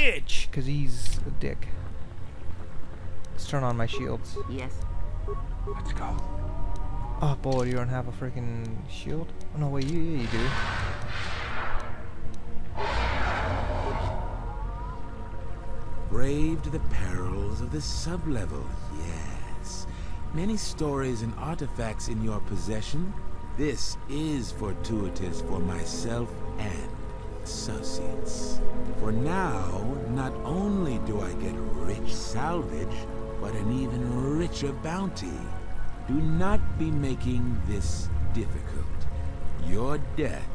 bitch! Because he's a dick. Let's turn on my shields. Yes. Let's go. Oh boy, you don't have a freaking shield? Oh no, wait, you do. Braved the perils of the sublevel, yes. Many stories and artifacts in your possession. This is fortuitous for myself and associates. For now, not only do I get rich salvage, but an even richer bounty. Do not be making this difficult. Your death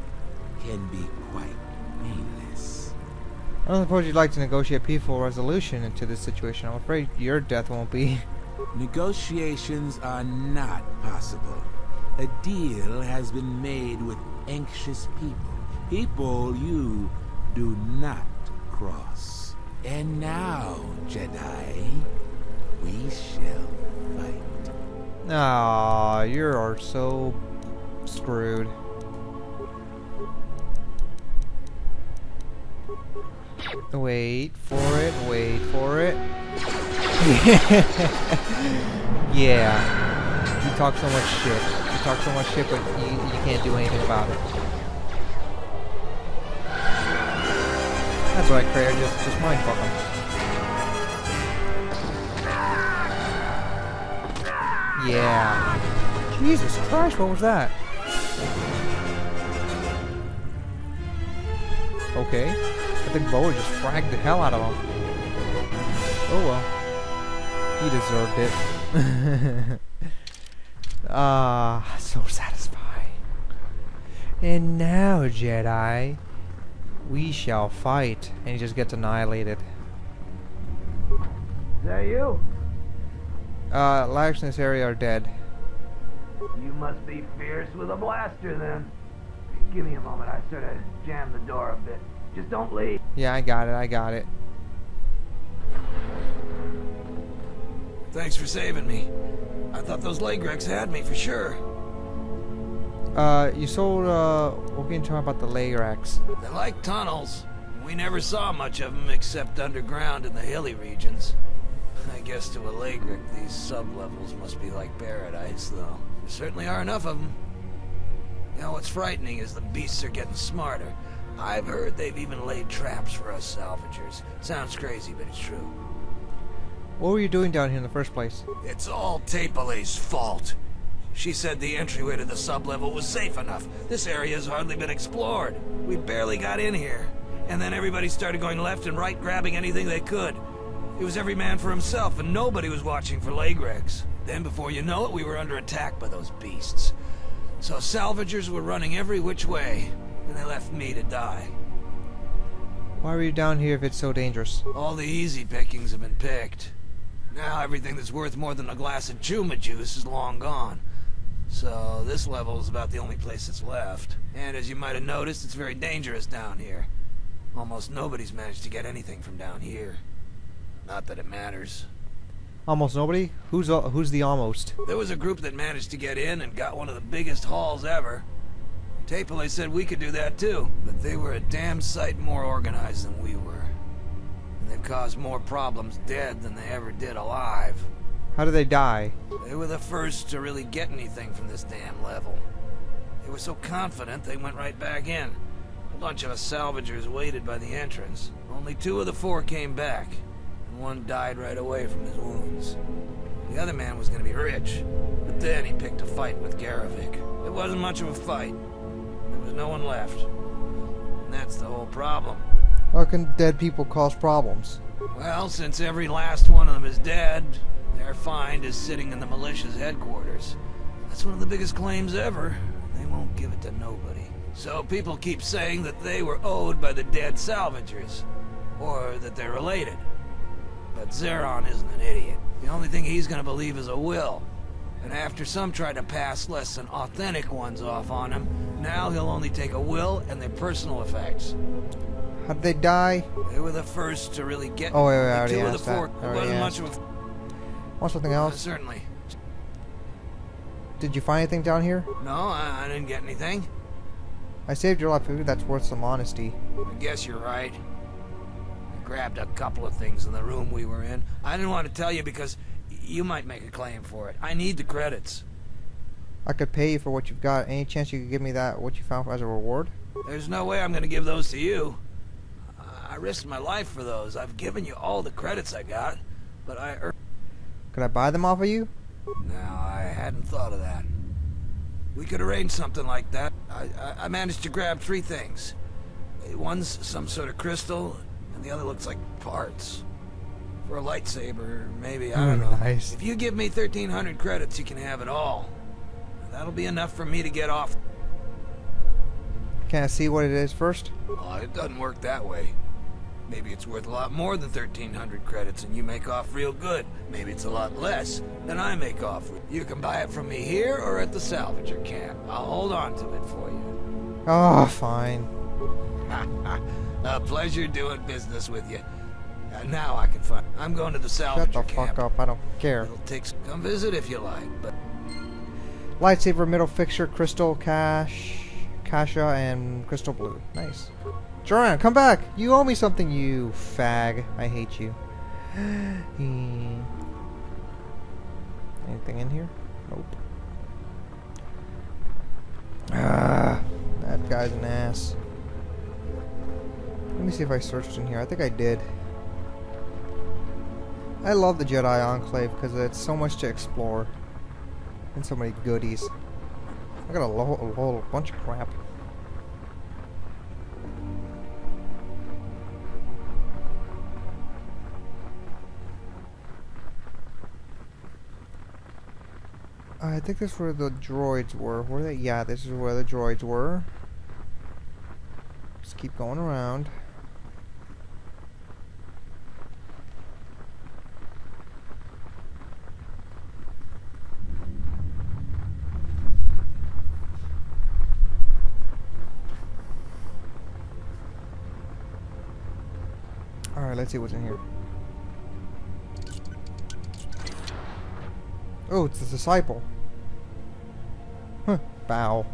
can be quite painless. I don't suppose you'd like to negotiate peaceful resolution into this situation. I'm afraid your death won't be. Negotiations are not possible. A deal has been made with anxious people. People you do not cross. And now, Jedi, we shall fight. Ah, you are so screwed. Wait for it, wait for it. Yeah. You talk so much shit. You talk so much shit, but you can't do anything about it. That's right, Craig. Just mind fuck him. Yeah. Jesus Christ, what was that? Okay. I think Boa just fragged the hell out of him. Oh well. He deserved it. Ah, so satisfying. And now, Jedi, we shall fight. And he just gets annihilated. Is that you? Lives in this area are dead. You must be fierce with a blaster then. Give me a moment, I sort of jammed the door a bit. Just don't leave. Yeah, I got it, I got it. Thanks for saving me. I thought those leg wrecks had me for sure. You sold, what can you tell me about the Layrax? They're like tunnels. We never saw much of them except underground in the hilly regions. I guess to a leg wreck, these sub-levels must be like paradise, though. There certainly are enough of them. You know, what's frightening is the beasts are getting smarter. I've heard they've even laid traps for us salvagers. Sounds crazy, but it's true. What were you doing down here in the first place? It's all Tapale's fault. She said the entryway to the sub-level was safe enough. This area has hardly been explored. We barely got in here. And then everybody started going left and right, grabbing anything they could. It was every man for himself, and nobody was watching for leg wrecks. Then before you know it, we were under attack by those beasts. So salvagers were running every which way, and they left me to die. Why were you down here if it's so dangerous? All the easy pickings have been picked. Now everything that's worth more than a glass of Chuma juice is long gone. So this level is about the only place that's left. And as you might have noticed, it's very dangerous down here. Almost nobody's managed to get anything from down here. Not that it matters. Almost nobody? Who's the almost? There was a group that managed to get in and got one of the biggest hauls ever. Tapale said we could do that too, but they were a damn sight more organized than we were. And they've caused more problems dead than they ever did alive. How did they die? They were the first to really get anything from this damn level. They were so confident they went right back in. A bunch of us salvagers waited by the entrance. Only 2 of the 4 came back, and 1 died right away from his wounds. The other man was going to be rich, but then he picked a fight with Garavik. It wasn't much of a fight. There was no one left. And that's the whole problem. How can dead people cause problems? Well, since every last one of them is dead, their find is sitting in the militia's headquarters. That's one of the biggest claims ever. They won't give it to nobody. So people keep saying that they were owed by the dead salvagers, or that they're related. But Zeron isn't an idiot. The only thing he's gonna believe is a will. And after some tried to pass less than authentic ones off on him, now he'll only take a will and their personal effects. How did they die? They were the first to really get. Oh, wait, I already 2 of the asked that. 4. I It already wasn't asked. much of a. Want something else? Certainly. Did you find anything down here? No, I didn't get anything. I saved your life. Maybe that's worth some honesty. I guess you're right. grabbed a couple of things in the room we were in. I didn't want to tell you because you might make a claim for it. I need the credits. I could pay you for what you've got. Any chance you could give me that, what you found as a reward? There's no way I'm going to give those to you. I risked my life for those. I've given you all the credits I got, but I earned... Could I buy them off of you? No, I hadn't thought of that. We could arrange something like that. I managed to grab 3 things. One's some sort of crystal, and the other looks like parts. For a lightsaber, maybe, I don't know. Nice. If you give me 1,300 credits, you can have it all. That'll be enough for me to get off. Can I see what it is first? Oh, it doesn't work that way. Maybe it's worth a lot more than 1,300 credits and you make off real good. Maybe it's a lot less than I make off. You can buy it from me here or at the salvager camp. I'll hold on to it for you. Oh, fine. A pleasure doing business with you. Now I can find... I'm going to the salvager Shut the camp. fuck up, I don't care. It'll take... Come visit if you like, but... Lightsaber, middle fixture, crystal, Kasha, and crystal blue. Nice. Joran, come back! You owe me something, you fag. I hate you. Anything in here? Nope. Ah, that guy's an ass. Let me see if I searched in here. I think I did. I love the Jedi Enclave because it's so much to explore. And so many goodies. I got a whole bunch of crap. I think this is where the droids were. Were they? Yeah, this is where the droids were. Just keep going around. Alright, let's see what's in here. Oh, it's the disciple. Huh, bow.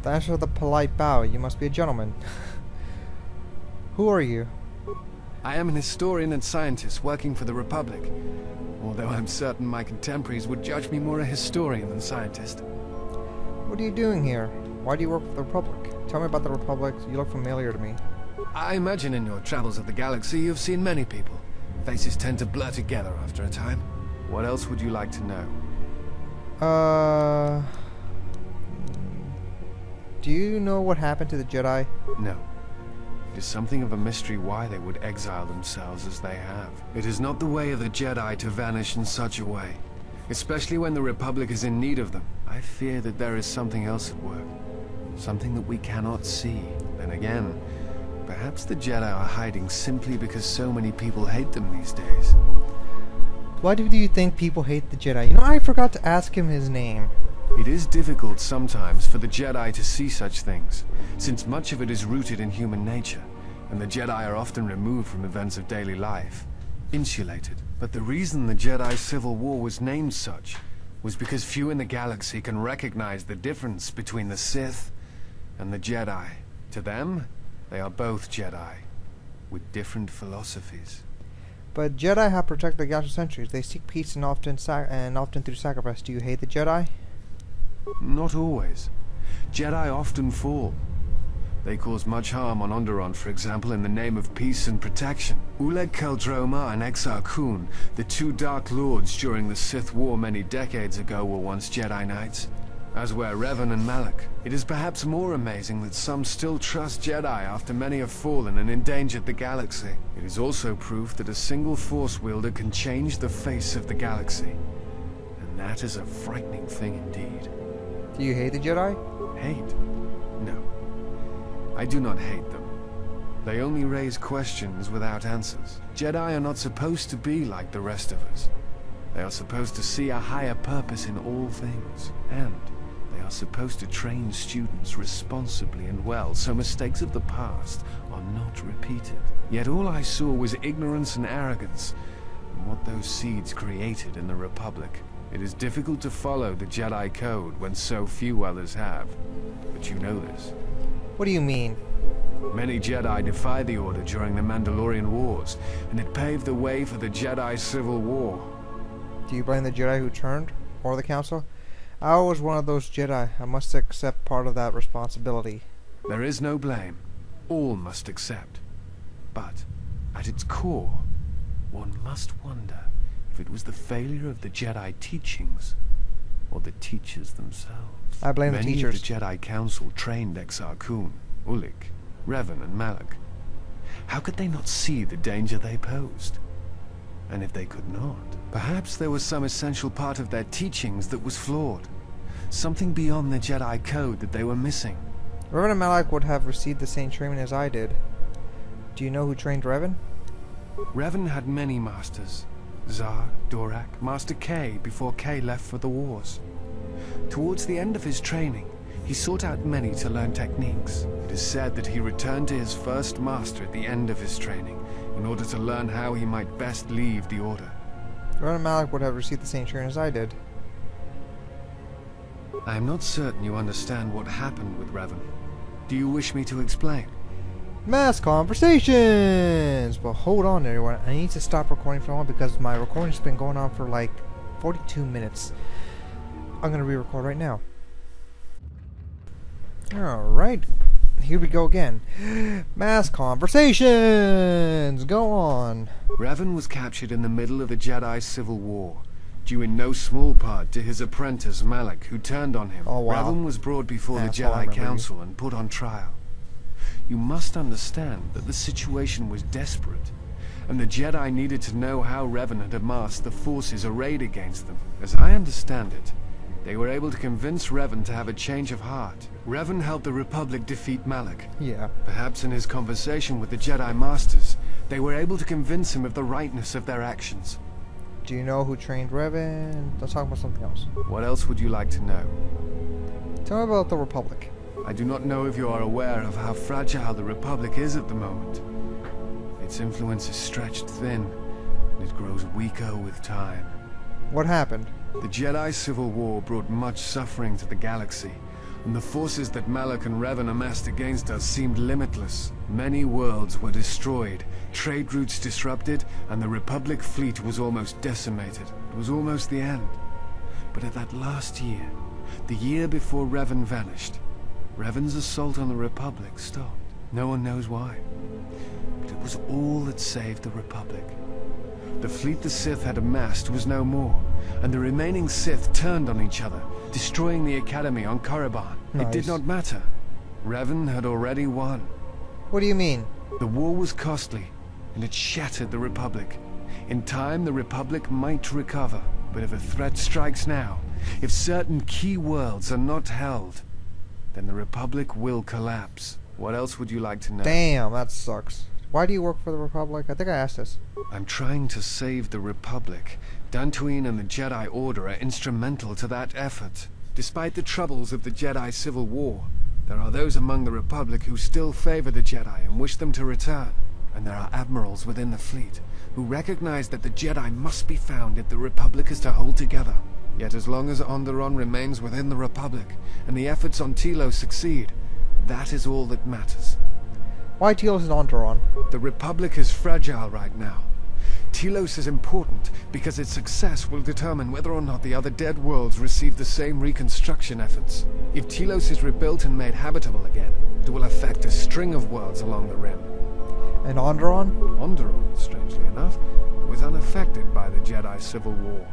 Thanks for the polite bow. You must be a gentleman. Who are you? I am an historian and scientist working for the Republic. Although I'm certain my contemporaries would judge me more a historian than scientist. What are you doing here? Why do you work for the Republic? Tell me about the Republic. You look familiar to me. I imagine in your travels of the galaxy you've seen many people. Faces tend to blur together after a time. What else would you like to know? Do you know what happened to the Jedi? No. It is something of a mystery why they would exile themselves as they have. It is not the way of the Jedi to vanish in such a way. Especially when the Republic is in need of them. I fear that there is something else at work. Something that we cannot see. Then again, perhaps the Jedi are hiding simply because so many people hate them these days. Why do you think people hate the Jedi? You know, I forgot to ask him his name. It is difficult sometimes for the Jedi to see such things, since much of it is rooted in human nature, and the Jedi are often removed from events of daily life, insulated. But the reason the Jedi Civil War was named such was because few in the galaxy can recognize the difference between the Sith and the Jedi. To them, they are both Jedi, with different philosophies. But Jedi have protected the galaxy for centuries. They seek peace and often through sacrifice. Do you hate the Jedi? Not always. Jedi often fall. They cause much harm on Onderon, for example, in the name of peace and protection. Uleg Keldroma and Exar Kun, the two Dark Lords during the Sith War many decades ago, were once Jedi Knights, as were Revan and Malak. It is perhaps more amazing that some still trust Jedi after many have fallen and endangered the galaxy. It is also proof that a single Force wielder can change the face of the galaxy. And that is a frightening thing indeed. Do you hate the Jedi? Hate? No. I do not hate them. They only raise questions without answers. Jedi are not supposed to be like the rest of us. They are supposed to see a higher purpose in all things, and they are supposed to train students responsibly and well, so mistakes of the past are not repeated. Yet all I saw was ignorance and arrogance, and what those seeds created in the Republic. It is difficult to follow the Jedi Code when so few others have, but you know this. What do you mean? Many Jedi defied the Order during the Mandalorian Wars, and it paved the way for the Jedi Civil War. Do you blame the Jedi who turned, or the Council? I was one of those Jedi. I must accept part of that responsibility. There is no blame. All must accept. But, at its core, one must wonder if it was the failure of the Jedi teachings, or the teachers themselves. I blame the teachers. Many of the Jedi Council trained Exar Kun, Ulic, Revan and Malak. How could they not see the danger they posed? And if they could not, perhaps there was some essential part of their teachings that was flawed. Something beyond the Jedi code that they were missing. Revan and Malak would have received the same training as I did. Do you know who trained Revan? Revan had many masters. Zar, Dorak, Master K before K left for the wars. Towards the end of his training, he sought out many to learn techniques. It is said that he returned to his first master at the end of his training, in order to learn how he might best leave the Order. Revan and Malak would have received the same training as I did. I am not certain you understand what happened with Revan. Do you wish me to explain? Mass conversations! Well, hold on everyone. I need to stop recording for a while because my recording's been going on for like 42 minutes. I'm gonna re-record right now. Alright. Here we go again. Mass conversations! Go on. Revan was captured in the middle of the Jedi Civil War, due in no small part to his apprentice Malak, who turned on him. Oh, wow. Revan was brought before the Asshole, I Jedi remember Council and put on trial. You must understand that the situation was desperate, and the Jedi needed to know how Revan had amassed the forces arrayed against them. As I understand it, they were able to convince Revan to have a change of heart. Revan helped the Republic defeat Malak. Yeah. Perhaps in his conversation with the Jedi Masters, they were able to convince him of the rightness of their actions. Do you know who trained Revan? Let's talk about something else. What else would you like to know? Tell me about the Republic. I do not know if you are aware of how fragile the Republic is at the moment. Its influence is stretched thin, and it grows weaker with time. What happened? The Jedi Civil War brought much suffering to the galaxy, and the forces that Malak and Revan amassed against us seemed limitless. Many worlds were destroyed, trade routes disrupted, and the Republic fleet was almost decimated. It was almost the end. But at that last year, the year before Revan vanished, Revan's assault on the Republic stopped. No one knows why. But it was all that saved the Republic. The fleet the Sith had amassed was no more, and the remaining Sith turned on each other, destroying the Academy on Korriban. Nice. It did not matter. Revan had already won. What do you mean? The war was costly, and it shattered the Republic. In time, the Republic might recover, but if a threat strikes now, if certain key worlds are not held, then the Republic will collapse. What else would you like to know? Damn, that sucks. Why do you work for the Republic? I think I asked this. I'm trying to save the Republic. Dantooine and the Jedi Order are instrumental to that effort. Despite the troubles of the Jedi Civil War, there are those among the Republic who still favor the Jedi and wish them to return. And there are admirals within the fleet who recognize that the Jedi must be found if the Republic is to hold together. Yet as long as Onderon remains within the Republic, and the efforts on Telos succeed, that is all that matters. Why Telos and Onderon? The Republic is fragile right now. Telos is important because its success will determine whether or not the other dead worlds receive the same reconstruction efforts. If Telos is rebuilt and made habitable again, it will affect a string of worlds along the rim. And Onderon? Onderon, strangely enough, was unaffected by the Jedi Civil War.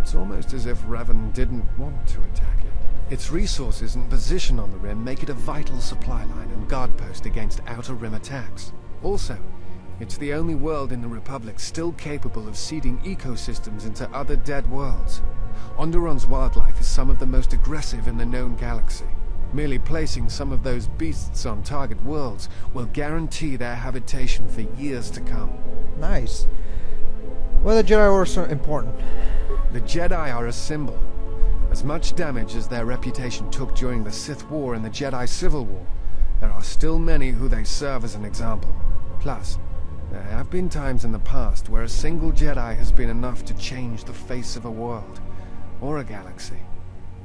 It's almost as if Revan didn't want to attack it. Its resources and position on the rim make it a vital supply line and guard post against outer rim attacks. Also, it's the only world in the Republic still capable of seeding ecosystems into other dead worlds. Onderon's wildlife is some of the most aggressive in the known galaxy. Merely placing some of those beasts on target worlds will guarantee their habitation for years to come. Nice. Well, the Jedi Order is so important. The Jedi are a symbol. As much damage as their reputation took during the Sith War and the Jedi Civil War, there are still many who they serve as an example. Plus, there have been times in the past where a single Jedi has been enough to change the face of a world, or a galaxy.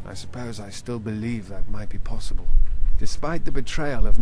I suppose I still believe that might be possible, despite the betrayal of